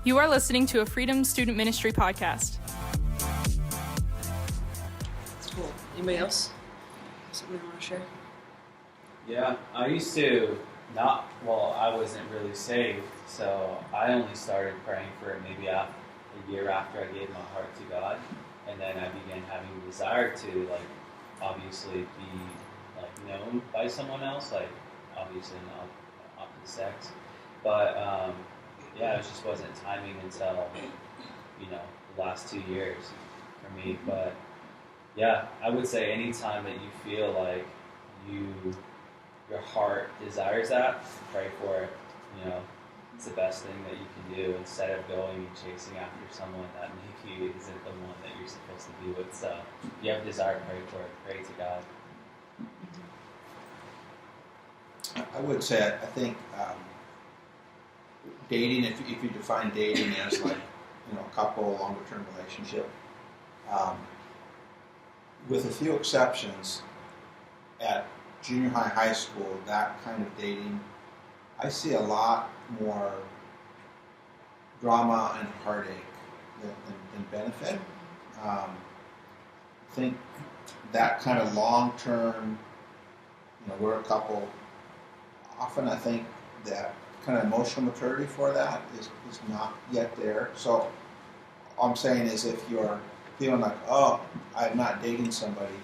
You are listening to a Freedom Student Ministry podcast. That's cool. Anybody else? Something you want to share? Yeah, I used to I wasn't really saved, so I only started praying for it maybe a year after I gave my heart to God, and then I began having a desire to, obviously be, known by someone else, obviously not opposite sex, but, it just wasn't timing until, the last 2 years for me, but, yeah, I would say anytime that you feel like your heart desires that, pray for it. It's the best thing that you can do instead of going and chasing after someone that maybe isn't the one that you're supposed to be with. So if you have a desire, pray for it. Pray to God. I would say, I think dating, if you define dating as a couple, longer-term relationship, with a few exceptions, at junior high, high school, that kind of dating, I see a lot more drama and heartache than benefit. I think that kind of long-term, we're a couple, often I think that kind of emotional maturity for that is not yet there. So all I'm saying is if you're feeling like, oh, I'm not dating somebody,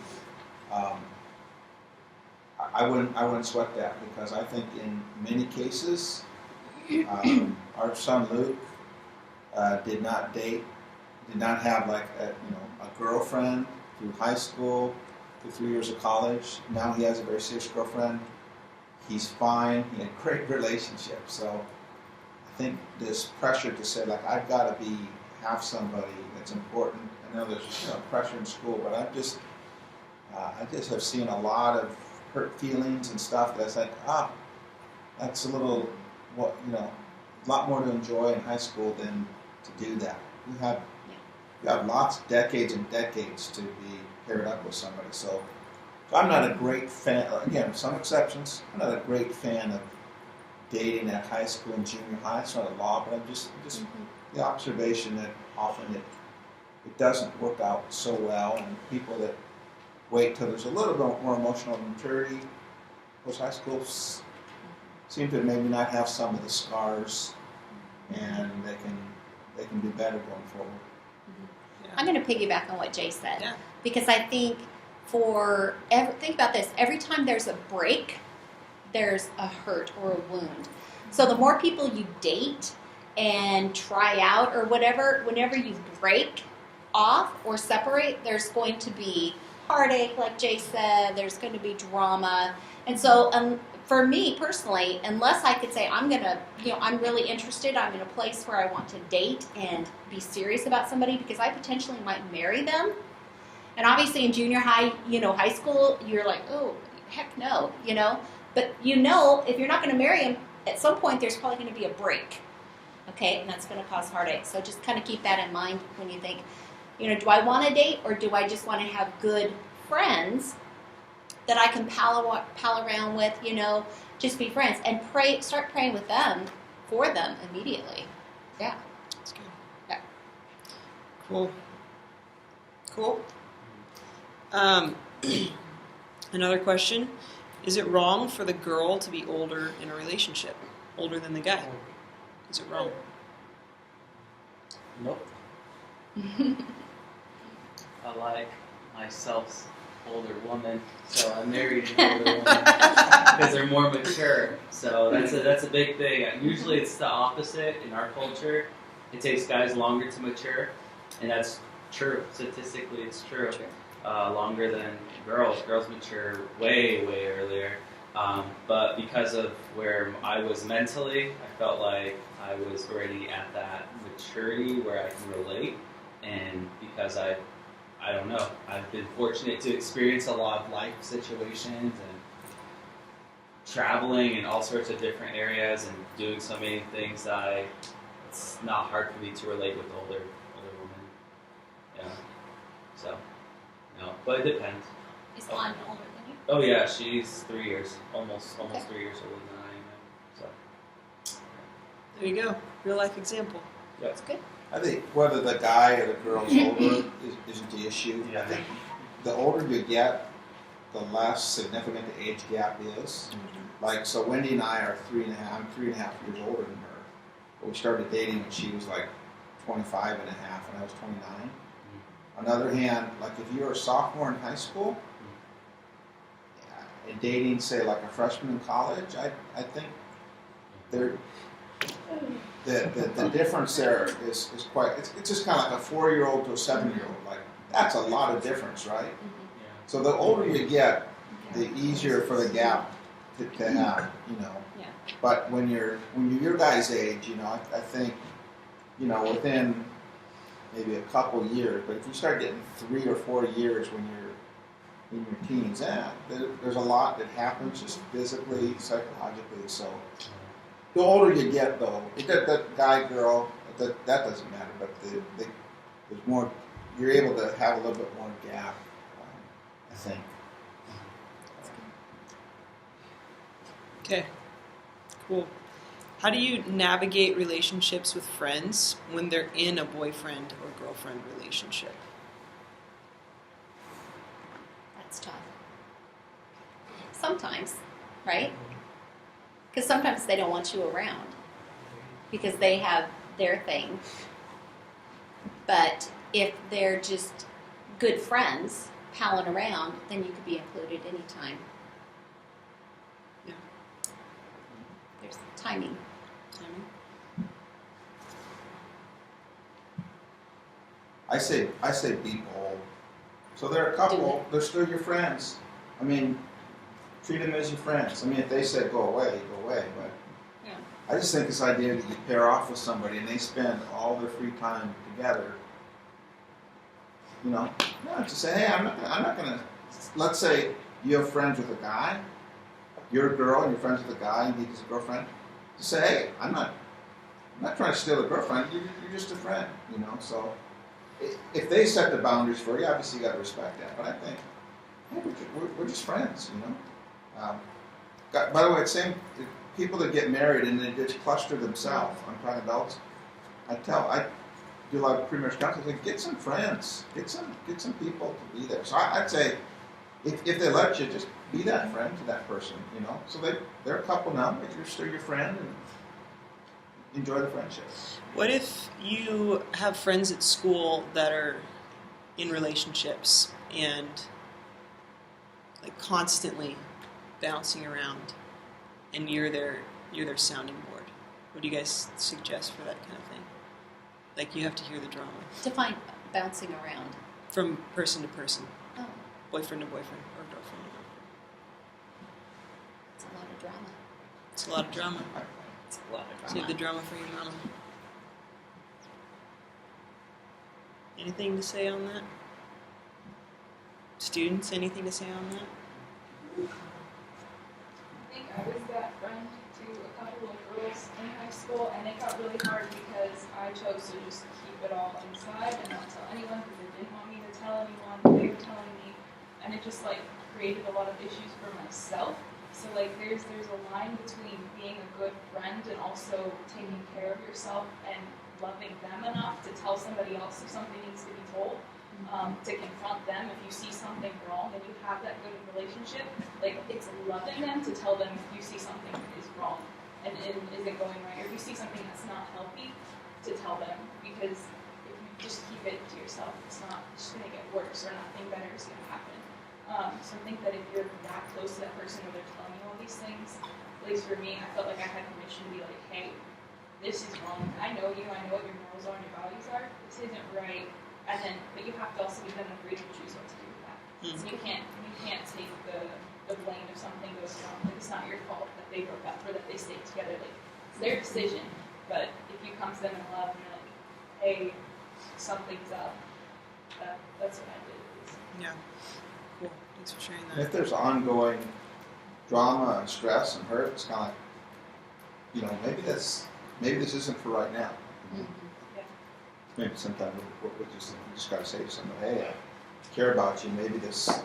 I wouldn't sweat that, because I think in many cases, our son Luke did not have a girlfriend through high school, through 3 years of college. Now he has a very serious girlfriend. He's fine. He had a great relationship. So I think this pressure to say, I've got to have somebody that's important. I know there's pressure in school, but I just have seen a lot of hurt feelings and stuff that's that's a lot more to enjoy in high school than to do that. You have lots, decades and decades to be paired up with somebody. So I'm not a great fan, again, some exceptions, I'm not a great fan of dating at high school and junior high. It's not a law, but I'm just the observation that often it doesn't work out so well, and people that wait till there's a little bit more emotional maturity post high school seem to maybe not have some of the scars, and they can do better going forward. Yeah. I'm going to piggyback on what Jay said, because I think think about this, every time there's a break, there's a hurt or a wound. So the more people you date and try out or whatever, whenever you break off or separate, there's going to be heartache, like Jay said, there's going to be drama. And so for me personally, unless I could say I'm really interested, I'm in a place where I want to date and be serious about somebody because I potentially might marry them. And obviously in junior high, high school, you're like, oh, heck no, But if you're not going to marry him, at some point there's probably going to be a break, okay? And that's going to cause heartache. So just kind of keep that in mind when you think, do I want to date, or do I just want to have good friends that I can pal around with, just be friends, and start praying with them, for them immediately. Yeah. That's good. Yeah. Cool. Another question. Is it wrong for the girl to be older in a relationship? Older than the guy? Is it wrong? Nope. I like myself's older woman, so I married an older woman because they're more mature. So that's a big thing. Usually it's the opposite in our culture. It takes guys longer to mature, and that's true. Statistically, it's true. Longer than girls. Girls mature way, way earlier. But because of where I was mentally, I felt like I was already at that maturity where I can relate, and because I don't know, I've been fortunate to experience a lot of life situations and traveling in all sorts of different areas and doing so many things that it's not hard for me to relate with older women. Yeah. So, no, but it depends. Is Lon older than you? Oh yeah, she's 3 years, almost 3 years older than I am. So. There you go. Real life example. That's good. I think whether the guy or the girl's older isn't the issue. Yeah. I think the older you get, the less significant the age gap is. Like, so Wendy and I are 3.5, I'm 3.5 years older than her. But we started dating when she was like 25 and a half and I was 29. On the other hand, like if you're a sophomore in high school, and dating, say, like a freshman in college, I think the difference there is quite, it's just kind of like a 4-year-old to a 7-year-old. Like, that's a lot of difference, right? Yeah. So the older you get, the easier for the gap to have, you know. Yeah. But when you're your guys' age, you know, I think, you know, within maybe a couple years, but if you start getting 3 or 4 years when you're in your teens, there's a lot that happens just physically, psychologically. So the older you get, though, that guy, girl, that doesn't matter. But there's more. You're able to have a little bit more gap, I think. Okay, cool. How do you navigate relationships with friends when they're in a boyfriend or girlfriend relationship? That's tough. Sometimes, right? Because sometimes they don't want you around because they have their thing. But if they're just good friends, palling around, then you could be included anytime. Yeah. There's timing. I say be bold. So they're a couple. They're still your friends. I mean, treat them as your friends. I mean, if they say go away, go away. But Yeah. I just think this idea that you pair off with somebody and they spend all their free time together. You know, just say, hey, I'm not gonna. Let's say you have friends with a guy. You're a girl and you're friends with a guy and he needs a girlfriend. Just say, hey, I'm not trying to steal a girlfriend. You're just a friend. You know, so. If they set the boundaries for you, obviously you got to respect that. But I think we're just friends, you know. By the way, same people that get married and they just cluster themselves. I'm talking adults. I do a lot of pre-marriage counseling. Get some friends, get some people to be there. So I'd say if they let you, just be that friend to that person, you know. So they're a couple now, but you're still your friend and enjoy the friendship. What if you have friends at school that are in relationships and like constantly bouncing around, and you're their sounding board? What do you guys suggest for that kind of thing? Like you have to hear the drama Define bouncing around. from person to person, Oh, boyfriend to boyfriend or girlfriend to girlfriend. it's a lot of drama. It's a lot of drama. It's a lot of drama. Save the drama for your mama. Anything to say on that? Students, anything to say on that? I think I was that friend to a couple of girls in high school, and it got really hard because I chose to just keep it all inside and not tell anyone because they didn't want me to tell anyone. They were telling me, and it just like created a lot of issues for myself. So like there's a line between being a good friend and also taking care of yourself and loving them enough to tell somebody else if something needs to be told, to confront them if you see something wrong and you have that good relationship. Like it's loving them to tell them if you see something is wrong and isn't going right, or if you see something that's not healthy, to tell them, because if you just keep it to yourself, it's just going to get worse or nothing better is going to happen. So I think that if you're that close to that person where they're telling you all these things, at least for me, I felt like I had permission to be like, hey, this is wrong. I know you. I know what your morals are and your values are. This isn't right. And then, but you have to also give them the freedom to choose what to do with that. So you can't take the blame if something goes wrong. Like it's not your fault that they broke up or that they stayed together. Like it's their decision. But if you come to them in love and you're like, hey, something's up, that's what I did. Yeah. Cool. Thanks for sharing And if that. there's ongoing drama and stress and hurt, it's kind of like, you know, maybe this isn't for right now. Mhm. Maybe sometimes we just got to say to somebody, hey, I care about you. Maybe this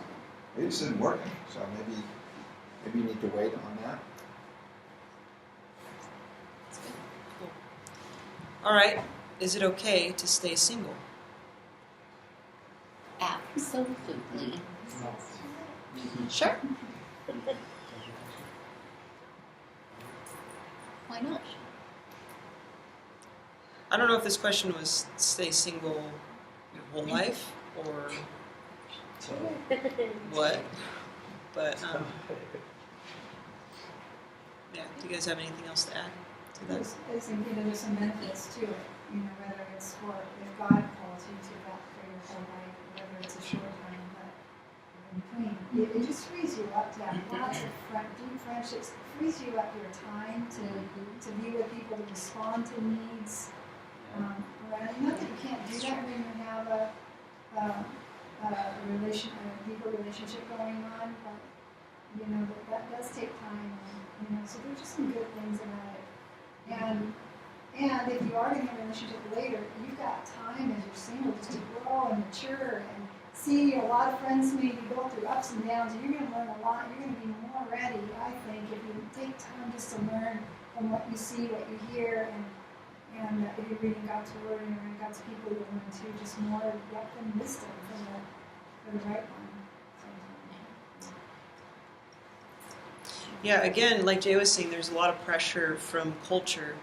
isn't working. So maybe you need to wait on that. All right. is it okay to stay single? Absolutely. Sure. Why not? I don't know if this question was stay single your whole life or what, but yeah. Do you guys have anything else to add to that? There's some benefits to it, whether it's for if God calls you to that for your whole life, whether it's a short time, but in between, it just frees you up to have lots of deep friendships. It frees you up your time to be with people, to respond to needs. Not that you can't do that when you have a deeper relationship going on, but that does take time. So there's just some good things about it. And if you are going to have a relationship later, you've got time as you're single just to grow and mature and see a lot of friends maybe go through ups and downs. And you're going to learn a lot. You're going to be more ready, I think, if you take time just to learn from what you see, what you hear, and if you're reading God's Word and you're around God's people, you'll learn too just more depth and wisdom for the right one. Yeah, again, like Jay was saying, there's a lot of pressure from culture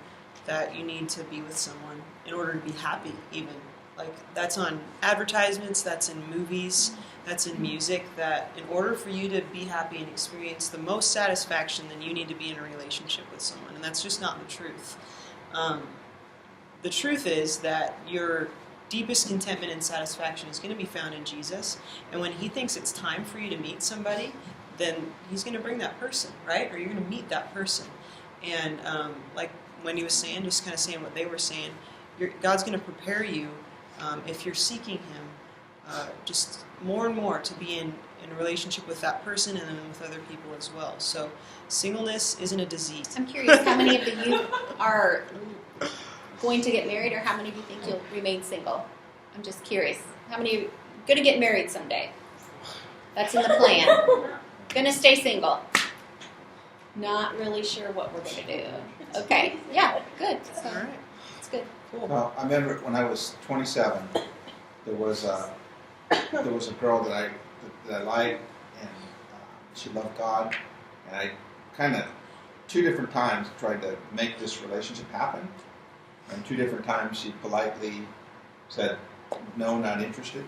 that you need to be with someone in order to be happy, even. Like, that's on advertisements, that's in movies, that's in music, that in order for you to be happy and experience the most satisfaction, then you need to be in a relationship with someone. And that's just not the truth. The truth is that your deepest contentment and satisfaction is going to be found in Jesus. And when he thinks it's time for you to meet somebody, then he's going to bring that person, right? Or you're going to meet that person. And like Wendy was saying, just kind of saying what they were saying, God's going to prepare you, if you're seeking him, just more and more to be in a relationship with that person and then with other people as well. So singleness isn't a disease. I'm curious, how many of the youth are going to get married, or how many of you think you'll remain single? I'm just curious. How many are going to get married someday? That's in the plan. Going to stay single. Not really sure what we're going to do. Okay, yeah, good. So, All right. that's good. Cool. Well, I remember when I was 27, there was a girl that I liked, and she loved God, and I kind of 2 different times tried to make this relationship happen, and 2 different times she politely said, no, not interested.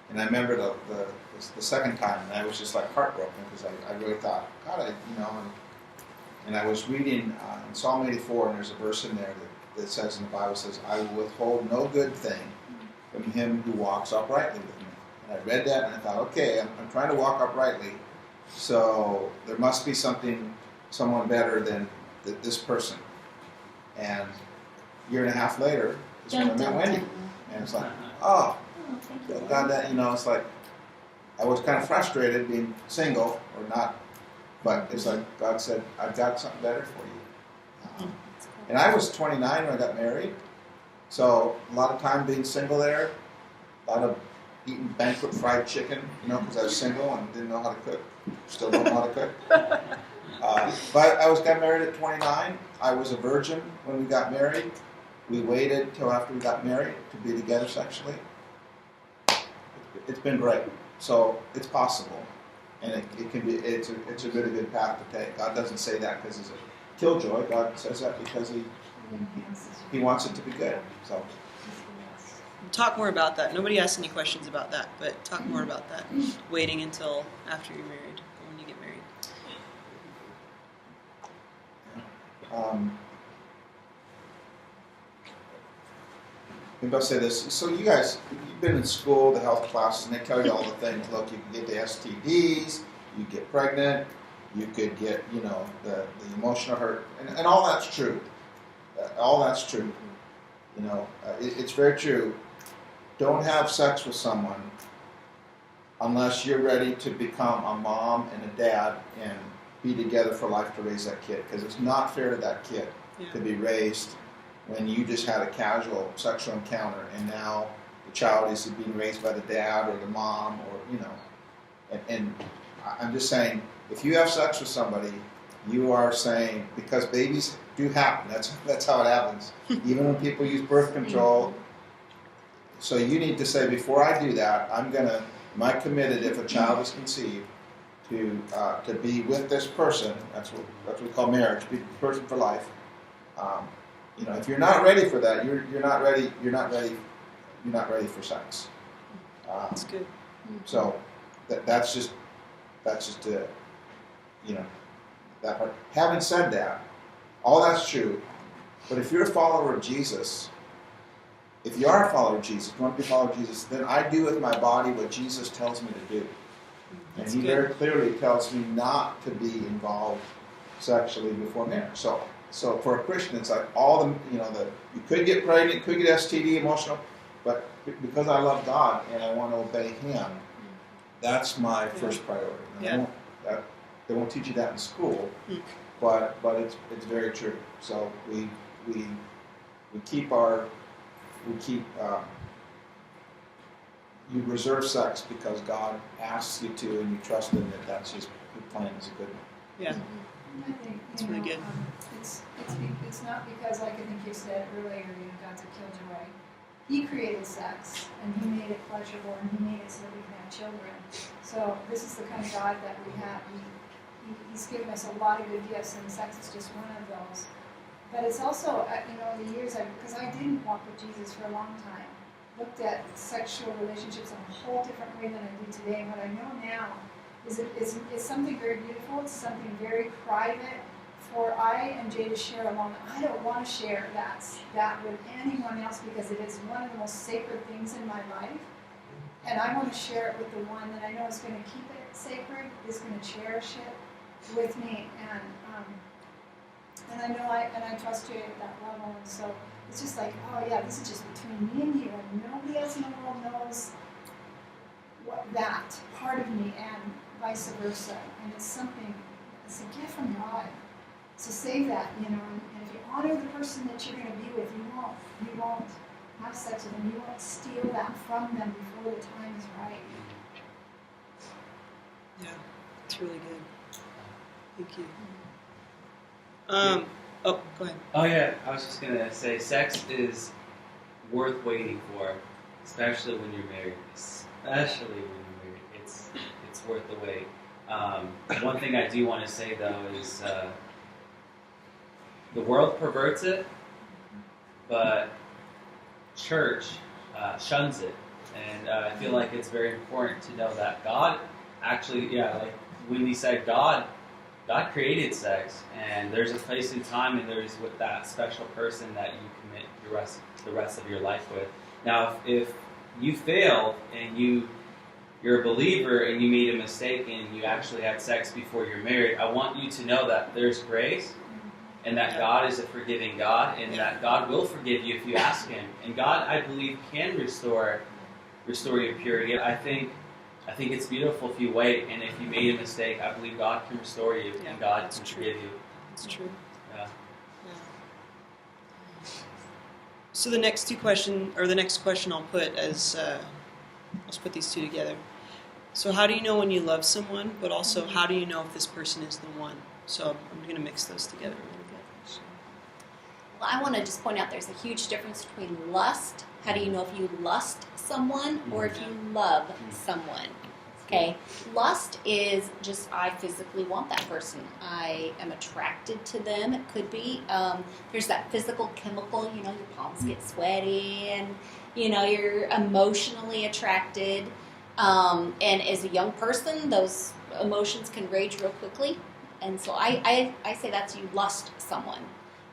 And I remember the second time, and I was just like heartbroken because I really thought, God, and I was reading in Psalm 84, and there's a verse in there that says in the Bible, says, I will withhold no good thing from him who walks uprightly with me. And I read that, and I thought, okay, I'm trying to walk uprightly, so there must be someone better than this person. And a year and a half later, is when I met Wendy. And it's like, oh, God, that, it's like, I was kind of frustrated being single or not, but it's like God said, I've got something better for you. And I was 29 when I got married, so a lot of time being single there, a lot of eating banquet fried chicken, because I was single and didn't know how to cook, still don't know how to cook. But I got married at 29. I was a virgin when we got married. We waited till after we got married to be together sexually. It's been great. So it's possible, and it can be. It's a really good path to take. God doesn't say that because he's a killjoy. God says that because he wants it to be good. So Talk more about that. Nobody asked any questions about that, but talk more about that. Waiting until after you're married, or when you get married. Maybe I'll say this. So you guys, you've been in school, the health classes, and they tell you all the things. Look, you can get the STDs, you get pregnant, you could get, the emotional hurt, and all that's true. All that's true. It's very true. Don't have sex with someone unless you're ready to become a mom and a dad and be together for life to raise that kid. Because it's not fair to that kid to be raised when you just had a casual sexual encounter and now the child is being raised by the dad or the mom or, and I'm just saying, if you have sex with somebody You are saying, because babies do happen, that's how it happens. Even when people use birth control. So you need to say, before I do that, am I committed, if a child is conceived, to be with this person? That's what we call marriage, be the person for life. If you're not ready for that, you're not ready. You're not ready for sex. That's good. So that's just that part. Having said that, all that's true. But if you're a follower of Jesus, if you are a follower of Jesus, you want to be a follower of Jesus, then I do with my body what Jesus tells me to do. That's and he good. very clearly tells me not to be involved sexually before marriage. So for a Christian, it's like all you could get pregnant, you could get STD, emotional, but because I love God and I want to obey Him, that's my first priority. Yeah. They won't teach you that in school, but it's very true. So we you reserve sex because God asks you to, and you trust Him that that's His plan is a good one. Yeah. I think That's really good. It's not because, like I think you said earlier, God's a killjoy. He created sex, and He made it pleasurable, and He made it so that we can have children. So this is the kind of God that we have. He's given us a lot of good gifts, and sex is just one of those. But it's also, over the years, because I didn't walk with Jesus for a long time, looked at sexual relationships in a whole different way than I do today. And what I know now is it's something very beautiful. It's something very private for I and Jay to share alone. I don't want to share that with anyone else because it is one of the most sacred things in my life. And I want to share it with the one that I know is going to keep it sacred, is going to cherish it with me. And I know I trust Jay at that level. And so it's just like, oh yeah, this is just between me and you, and nobody else in the world knows that part of me, and vice versa. And it's a gift from God. So save that, and if you honor the person that you're going to be with, you won't have sex with them. You won't steal that from them before the time is right. Yeah, it's really good. Thank you. Go ahead. Oh yeah, I was just gonna say, sex is worth waiting for, especially when you're married. It's worth the wait. One thing I do want to say though is the world perverts it, but church shuns it, and I feel like it's very important to know that God actually, like Wendy said, God created sex, and there's a place and time, and there's with that special person that you commit the rest of your life with. Now, if you failed and you're a believer and you made a mistake and you actually had sex before you're married, I want you to know that there's grace, and that God is a forgiving God, and that God will forgive you if you ask Him. And God, I believe, can restore your purity. I think it's beautiful if you wait, and if you made a mistake, I believe God can restore you, and God can forgive you. It's true. Yeah. So the next question I'll put as let's put these two together. So how do you know when you love someone, but also how do you know if this person is the one? So I'm going to mix those together a little bit. Well, I want to just point out there's a huge difference between lust. How do you know if you lust someone or if you love someone? Okay, lust is just I physically want that person. I am attracted to them. It could be. There's that physical chemical, your palms get sweaty and, you're emotionally attracted. And as a young person, those emotions can rage real quickly. And so I say that's you lust someone.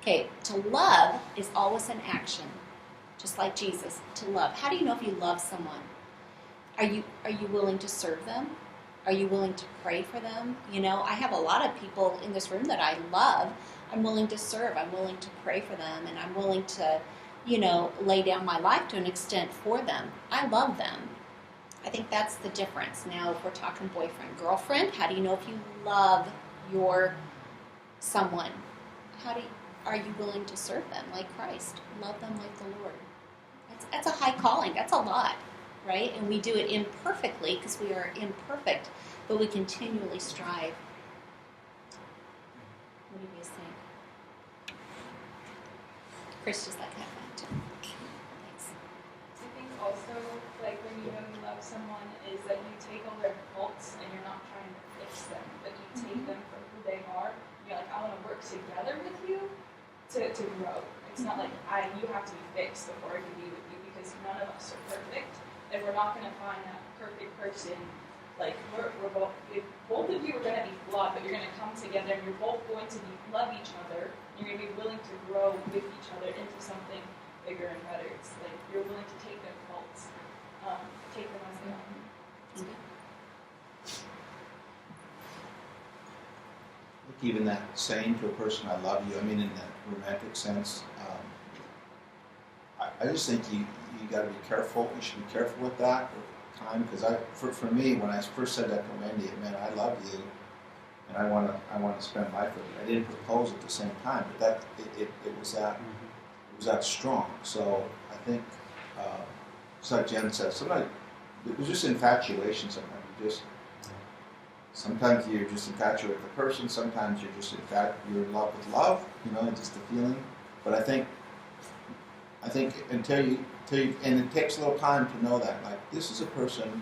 Okay, to love is always an action, just like Jesus, to love. How do you know if you love someone? Are you willing to serve them? Are you willing to pray for them? I have a lot of people in this room that I love. I'm willing to serve. I'm willing to pray for them, and I'm willing to, lay down my life to an extent for them. I love them. I think that's the difference. Now, if we're talking boyfriend, girlfriend, how do you know if you love your someone? Are you willing to serve them like Christ? Love them like the Lord. That's a high calling. That's a lot. Right? And we do it imperfectly because we are imperfect, but we continually strive. What do you guys think? Chris just like that one too. Thanks. I think also, like, when you know you love someone, is that you take all their faults and you're not trying to fix them, but you take them for who they are. You're like, I want to work together with you to grow. It's not like you have to be fixed before I can be with you, because none of us are perfect, and we're not going to find that perfect person. Like, we're both, if both of you are going to be flawed, but you're going to come together and you're both going to love each other. You're going to be willing to grow with each other into something bigger and better. It's like you're willing to take their faults, take them as they are. Like even that saying to a person, "I love you," I mean in that romantic sense, I just think you got to be careful. You should be careful with that time, because for me, when I first said that to Wendy, it meant I love you, and I want to spend life with you. I didn't propose at the same time, but that it was that strong. So I think, it's like Jen said, sometimes it was just infatuation. Sometimes you're just infatuated with the person. Sometimes you're just you're in love with love, and just the feeling. But I think until you, and it takes a little time to know that, like, this is a person,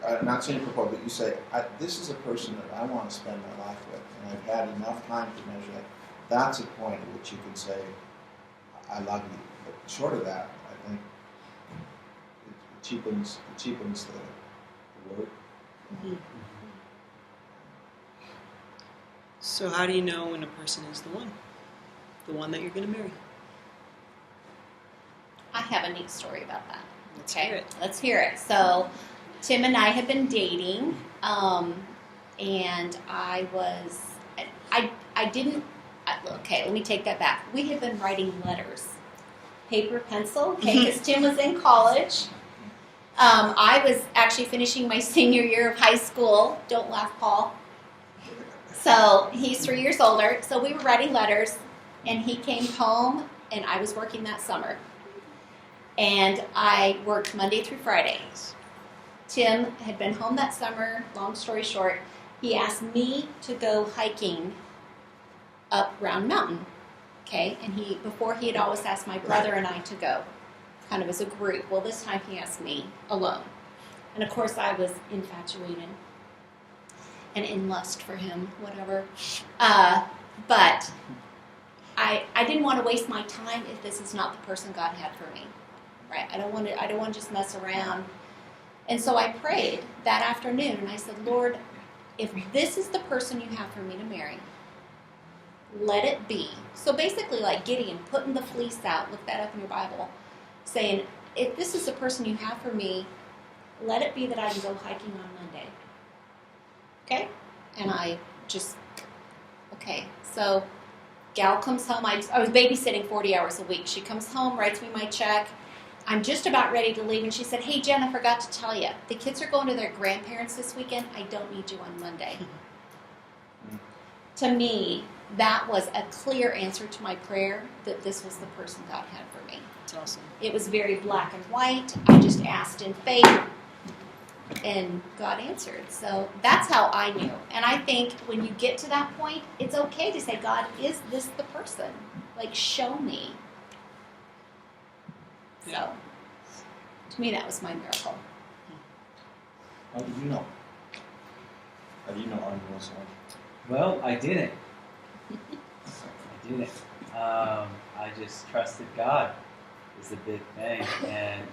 I'm not saying propose, but you say, this is a person that I want to spend my life with, and I've had enough time to measure that. That's a point at which you can say, I love you. But short of that, I think it cheapens the word. Mm-hmm. So how do you know when a person is the one that you're going to marry? I have a neat story about that. Let's hear it. Let's hear it. So, Tim and I have been dating, and okay, let me take that back. We had been writing letters, paper, pencil, okay, because Tim was in college. I was actually finishing my senior year of high school. Don't laugh, Paul. So, he's 3 years older. So, we were writing letters, and he came home, and I was working that summer. And I worked Monday through Friday. Tim had been home that summer. Long story short, he asked me to go hiking up Round Mountain. Okay, and before he had always asked my brother and I to go, kind of as a group. Well, this time he asked me alone. And of course I was infatuated and in lust for him, whatever. But I didn't want to waste my time if this is not the person God had for me. Right? I don't want to just mess around. And so I prayed that afternoon, and I said, Lord, if this is the person you have for me to marry, let it be. So basically, like Gideon, putting the fleece out, look that up in your Bible, saying, if this is the person you have for me, let it be that I can go hiking on Monday. Okay? And I just, okay. So gal comes home. I was babysitting 40 hours a week. She comes home, writes me my check. I'm just about ready to leave, and she said, hey, Jen, I forgot to tell you. The kids are going to their grandparents this weekend. I don't need you on Monday. To me, that was a clear answer to my prayer that this was the person God had for me. That's awesome. It was very black and white. I just asked in faith, and God answered. So that's how I knew. And I think when you get to that point, it's okay to say, God, is this the person? Like, show me. So, to me, that was my miracle. How did you know? How do you know Arnie was one? Well, I didn't. I just trusted God is the big thing, and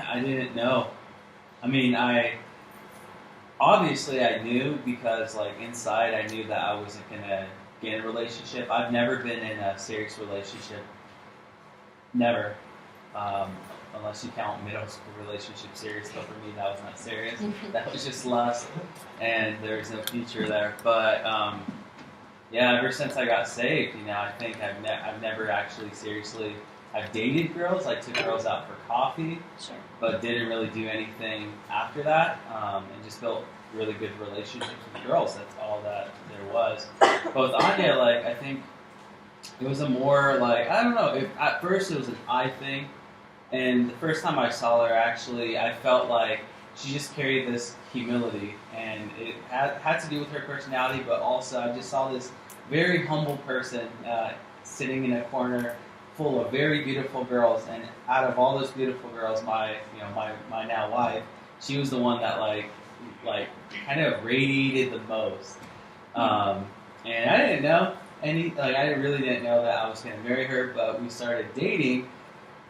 I didn't know. I mean, obviously I knew, because like inside I knew that I wasn't gonna get in a relationship. I've never been in a serious relationship. Never. Unless you count middle school relationship serious, but for me that was not serious. That was just lust, and there's no future there. But yeah, ever since I got saved, I think I've never actually seriously. I've dated girls. I took girls out for coffee, Sure. but didn't really do anything after that, and just built really good relationships with girls. That's all that there was. But with Anya, I think it was a more I don't know. At first it was an I thing. And the first time I saw her, actually, I felt like she just carried this humility, and it had to do with her personality, but also I just saw this very humble person sitting in a corner full of very beautiful girls, and out of all those beautiful girls, my now wife, she was the one that like kind of radiated the most. And I didn't know I really didn't know that I was going to marry her, but we started dating.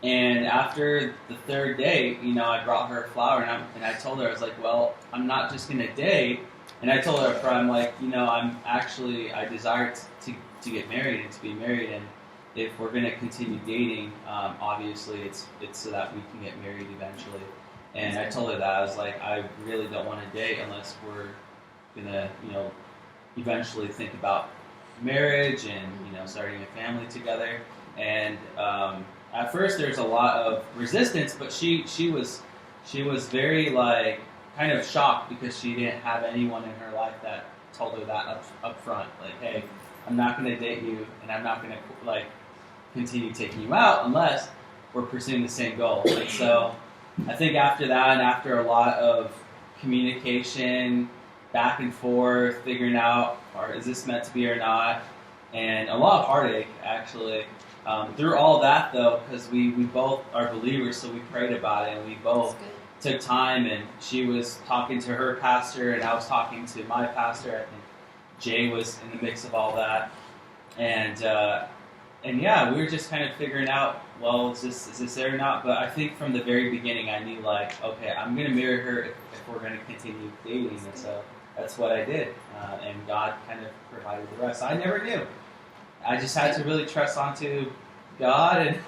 And after the third date, I brought her a flower, and I told her, I was like, well, I'm not just going to date. And I told her, I'm like, I desire to get married and to be married. And if we're going to continue dating, obviously it's so that we can get married eventually. And I told her that. I was like, I really don't want to date unless we're going to, eventually think about marriage and, starting a family together. And at first there's a lot of resistance, but she was very kind of shocked because she didn't have anyone in her life that told her that up front, like, hey, I'm not going to date you, and I'm not going to continue taking you out unless we're pursuing the same goal. And so I think after that, and after a lot of communication, back and forth, figuring out, or is this meant to be or not, and a lot of heartache actually. Through all that though, because we both are believers, so we prayed about it, and we both took time, and she was talking to her pastor, and I was talking to my pastor. I think Jay was in the mix of all that, and yeah, we were just kind of figuring out, well, is this it or not? But I think from the very beginning, I knew okay, I'm going to marry her if we're going to continue dating, and so that's what I did, and God kind of provided the rest. I never knew. I just had to really trust onto God and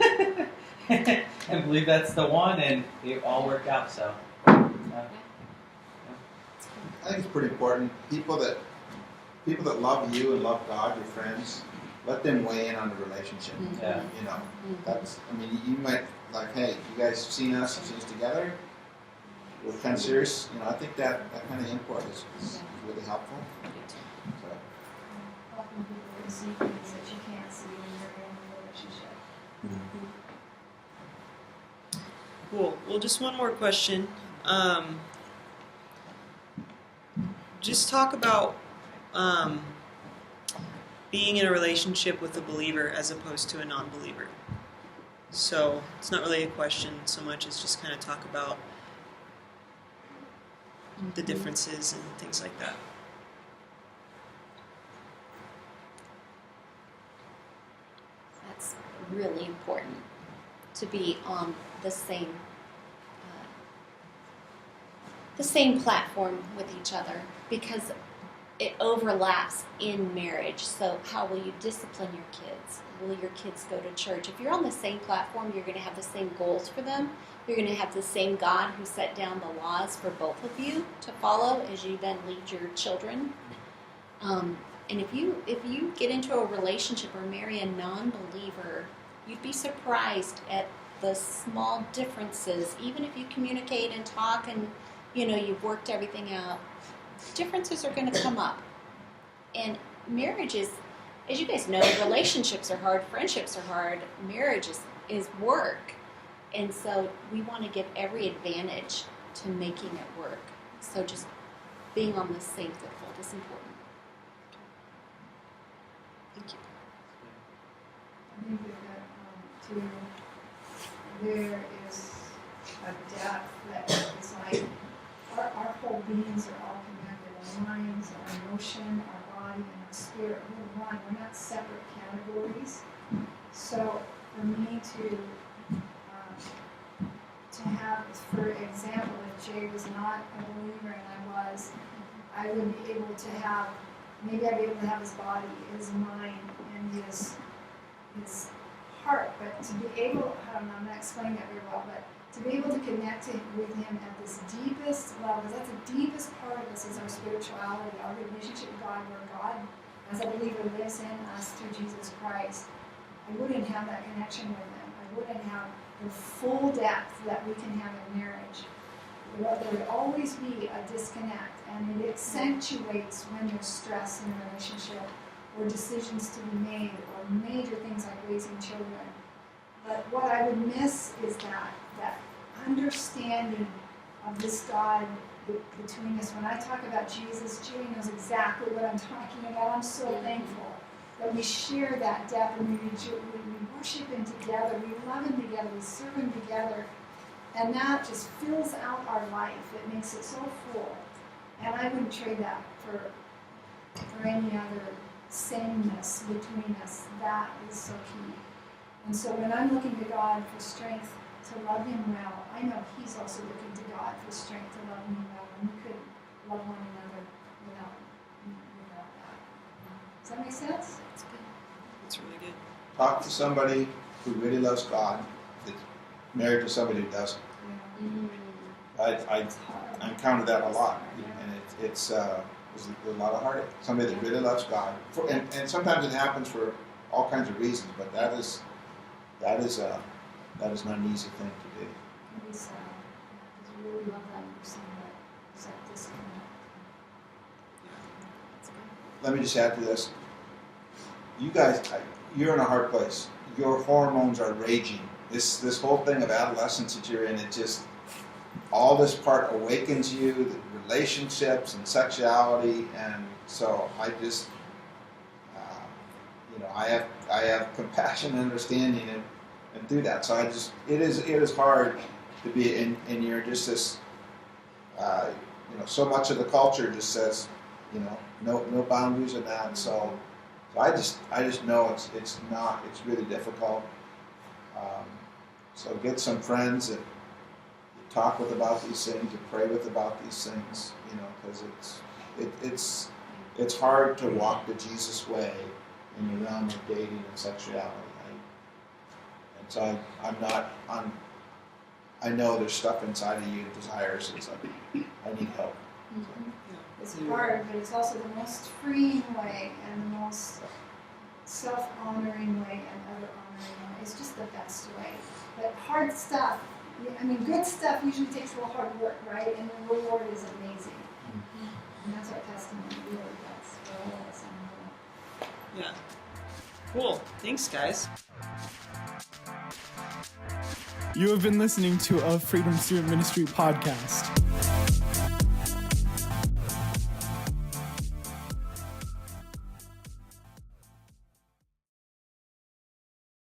and believe that's the one, and it all worked out. So I think it's pretty important. People that love you and love God, your friends, let them weigh in on the relationship. Yeah. That's. You might hey, you guys seen us together? We're kind of serious. I think that kind of input is really helpful. So. Often people can see things that you can't see when you're in a relationship. Cool. Well, just one more question. Just talk about being in a relationship with a believer as opposed to a non-believer. So it's not really a question so much as just kind of talk about the differences and things like that. That's really important to be on the same platform with each other, because it overlaps in marriage. So how will you discipline your kids? Will your kids go to church? If you're on the same platform, you're going to have the same goals for them. You're going to have the same God who set down the laws for both of you to follow as you then lead your children. And if you get into a relationship or marry a non-believer, you'd be surprised at the small differences. Even if you communicate and talk and you've worked everything out, differences are going to come up. And marriage is, as you guys know, relationships are hard, friendships are hard, marriage is work. And so we want to give every advantage to making it work. So just being on the same foothold is important. Thank you. I think that too, there is a depth that is our whole beings are all connected. Our minds, our emotion, our body, and our spirit. We're one. We're not separate categories. So for me to have, for example, if Jay was not a believer and I would be able to have, maybe I'd be able to have his body, his mind, and his heart. But to be able, I'm not explaining that very well, but to be able to connect with him at this deepest level, because that's the deepest part of us is our spirituality, our relationship with God, where God, as a believer, lives in us through Jesus Christ. I wouldn't have that connection with him. I wouldn't have the full depth that we can have in marriage. There would always be a disconnect, and it accentuates when there's stress in a relationship, or decisions to be made, or major things like raising children. But what I would miss is that understanding of this God between us. When I talk about Jesus, Julie knows exactly what I'm talking about. I'm so thankful but we share that depth, and we worship Him together, we love Him together, we serve Him together, and that just fills out our life. It makes it so full, and I wouldn't trade that for any other sameness between us. That is so key. And so when I'm looking to God for strength to love Him well, I know He's also looking to God for strength to love me well, and we couldn't love one another without that. Does that make sense? That's good. That's really good. Talk to somebody who really loves God, that's married to somebody who doesn't. I encountered that a lot, and it's there's a lot of heartache. Somebody that really loves God, and sometimes it happens for all kinds of reasons, but that is not an easy thing to do. Can be sad, because we really love that person, but there's that disconnect. Let me just add to this. You guys, you're in a hard place. Your hormones are raging. This whole thing of adolescence that you're in, it just, all this part awakens you, the relationships and sexuality, and so I just, I have compassion and understanding and through that. So it is hard to be in your just this, so much of the culture just says, no boundaries in that. So I just know it's really difficult. So get some friends that you talk with about these things, you pray with about these things, because it's hard to walk the Jesus way in the realm of dating and sexuality. And so I know there's stuff inside of you that desires, and so I need help. It's hard, but it's also the most freeing way and the most self-honoring way and other-honoring way. It's just the best way. But hard stuff, good stuff usually takes a little hard work, right? And the reward is amazing. And that's our testimony, really. That's for all of us. Yeah. Cool. Thanks, guys. You have been listening to a Freedom Student Ministry podcast.